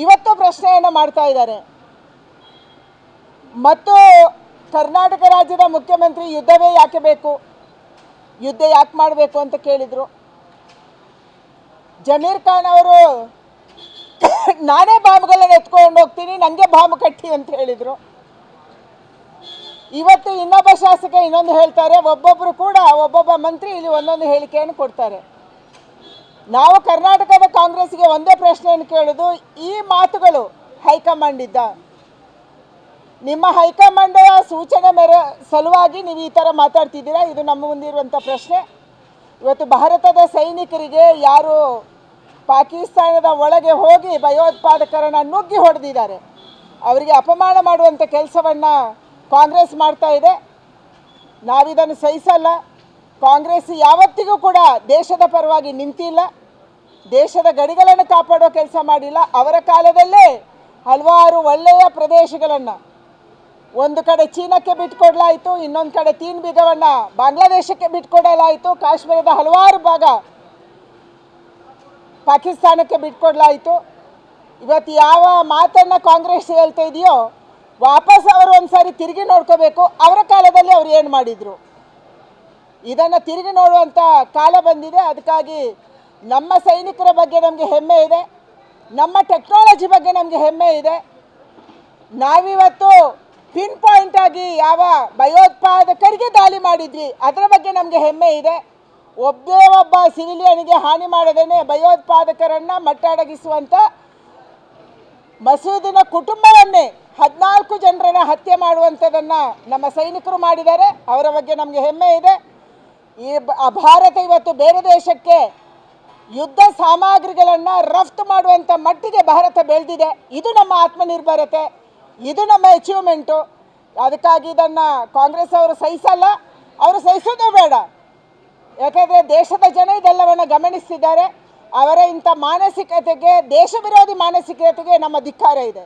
ಇವತ್ತು ಪ್ರಶ್ನೆಯನ್ನು ಮಾಡ್ತಾ ಇದ್ದಾರೆ. ಮತ್ತು ಕರ್ನಾಟಕ ರಾಜ್ಯದ ಮುಖ್ಯಮಂತ್ರಿ ಯುದ್ಧವೇ ಯಾಕೆ ಬೇಕು, ಯುದ್ಧ ಯಾಕೆ ಮಾಡಬೇಕು ಅಂತ ಕೇಳಿದರು. ಜಮೀರ್ ಖಾನ್ ಅವರು ನಾನೇ ಬಾಂಬ್ಗಳನ್ನು ಎತ್ಕೊಂಡು ಹೋಗ್ತೀನಿ, ನನಗೆ ಬಾಂಬ್ ಕಟ್ಟಿ ಅಂತ ಹೇಳಿದರು. ಇವತ್ತು ಇನ್ನೊಬ್ಬ ಶಾಸಕ ಇನ್ನೊಂದು ಹೇಳ್ತಾರೆ, ಒಬ್ಬೊಬ್ಬರು ಕೂಡ ಒಬ್ಬೊಬ್ಬ ಮಂತ್ರಿ ಇಲ್ಲಿ ಒಂದೊಂದು ಹೇಳಿಕೆಯನ್ನು ಕೊಡ್ತಾರೆ. ನಾವು ಕರ್ನಾಟಕದ ಕಾಂಗ್ರೆಸ್ಗೆ ಒಂದೇ ಪ್ರಶ್ನೆಯನ್ನು ಕೇಳೋದು, ಈ ಮಾತುಗಳು ಹೈಕಮಾಂಡಿದ್ದ, ನಿಮ್ಮ ಹೈಕಮಾಂಡ್ ಸೂಚನೆ ಸಲುವಾಗಿ ನೀವು ಈ ಥರ ಮಾತಾಡ್ತಿದ್ದೀರಾ? ಇದು ನಮ್ಮ ಮುಂದಿರುವಂಥ ಪ್ರಶ್ನೆ. ಇವತ್ತು ಭಾರತದ ಸೈನಿಕರಿಗೆ ಯಾರು ಪಾಕಿಸ್ತಾನದ ಒಳಗೆ ಹೋಗಿ ಭಯೋತ್ಪಾದಕರನ್ನು ನುಗ್ಗಿ ಹೊಡೆದಿದ್ದಾರೆ, ಅವರಿಗೆ ಅಪಮಾನ ಮಾಡುವಂಥ ಕೆಲಸವನ್ನು ಕಾಂಗ್ರೆಸ್ ಮಾಡ್ತಾ ಇದೆ. ನಾವಿದನ್ನು ಸಹಿಸಲ್ಲ. ಕಾಂಗ್ರೆಸ್ ಯಾವತ್ತಿಗೂ ಕೂಡ ದೇಶದ ಪರವಾಗಿ ನಿಂತಿಲ್ಲ, ದೇಶದ ಗಡಿಗಳನ್ನು ಕಾಪಾಡೋ ಕೆಲಸ ಮಾಡಿಲ್ಲ. ಅವರ ಕಾಲದಲ್ಲೇ ಹಲವಾರು ಒಳ್ಳೆಯ ಪ್ರದೇಶಗಳನ್ನು ಒಂದು ಕಡೆ ಚೀನಾಕ್ಕೆ ಬಿಟ್ಕೊಡಲಾಯಿತು, ಇನ್ನೊಂದು ಕಡೆ ತೀನ್ ಬಿಗವನ್ನು ಬಾಂಗ್ಲಾದೇಶಕ್ಕೆ ಬಿಟ್ಕೊಡಲಾಯಿತು, ಕಾಶ್ಮೀರದ ಹಲವಾರು ಭಾಗ ಪಾಕಿಸ್ತಾನಕ್ಕೆ ಬಿಟ್ಕೊಡಲಾಯಿತು. ಇವತ್ತು ಯಾವ ಮಾತನ್ನು ಕಾಂಗ್ರೆಸ್ ಹೇಳ್ತಾ ಇದೆಯೋ ವಾಪಸ್ ಅವರು ಒಂದು ಸಾರಿ ತಿರುಗಿ ನೋಡ್ಕೋಬೇಕು, ಅವರ ಕಾಲದಲ್ಲಿ ಅವ್ರು ಏನು ಮಾಡಿದರು, ಇದನ್ನು ತಿರುಗಿ ನೋಡುವಂಥ ಕಾಲ ಬಂದಿದೆ. ಅದಕ್ಕಾಗಿ ನಮ್ಮ ಸೈನಿಕರ ಬಗ್ಗೆ ನಮಗೆ ಹೆಮ್ಮೆ ಇದೆ, ನಮ್ಮ ಟೆಕ್ನಾಲಜಿ ಬಗ್ಗೆ ನಮಗೆ ಹೆಮ್ಮೆ ಇದೆ. ನಾವಿವತ್ತು ಪಿನ್ ಪಾಯಿಂಟ್ ಆಗಿ ಯಾವ ಭಯೋತ್ಪಾದಕರಿಗೆ ದಾಳಿ ಮಾಡಿದ್ವಿ ಅದರ ಬಗ್ಗೆ ನಮಗೆ ಹೆಮ್ಮೆ ಇದೆ. ಒಬ್ಬೇ ಒಬ್ಬ ಸಿವಿಲಿಯನ್ಗೆ ಹಾನಿ ಮಾಡದೇನೆ ಭಯೋತ್ಪಾದಕರನ್ನು ಮಟ್ಟಡಗಿಸುವಂಥ ಮಸೂದಿನ ಕುಟುಂಬವನ್ನೇ 14 ಜನರನ್ನು ಹತ್ಯೆ ಮಾಡುವಂಥದ್ದನ್ನು ನಮ್ಮ ಸೈನಿಕರು ಮಾಡಿದ್ದಾರೆ. ಅವರ ಬಗ್ಗೆ ನಮಗೆ ಹೆಮ್ಮೆ ಇದೆ. ಈ ಭಾರತ ಇವತ್ತು ಬೇರೆ ದೇಶಕ್ಕೆ ಯುದ್ಧ ಸಾಮಗ್ರಿಗಳನ್ನು ರಫ್ತು ಮಾಡುವಂಥ ಮಟ್ಟಿಗೆ ಭಾರತ ಬೆಳೆದಿದೆ. ಇದು ನಮ್ಮ ಆತ್ಮನಿರ್ಭರತೆ, ಇದು ನಮ್ಮ ಅಚೀವ್ಮೆಂಟು. ಅದಕ್ಕಾಗಿ ಇದನ್ನು ಕಾಂಗ್ರೆಸ್ ಅವರು ಸಹಿಸಲ್ಲ, ಅವರು ಸಹಿಸೋದು ಬೇಡ. ಯಾಕೆಂದರೆ ದೇಶದ ಜನ ಇದೆಲ್ಲವನ್ನು ಗಮನಿಸ್ತಿದ್ದಾರೆ. ಅವರ ಇಂಥ ಮಾನಸಿಕತೆಗೆ, ದೇಶ ವಿರೋಧಿ ಮಾನಸಿಕತೆಗೆ ನಮ್ಮ ಧಿಕ್ಕಾರ ಇದೆ.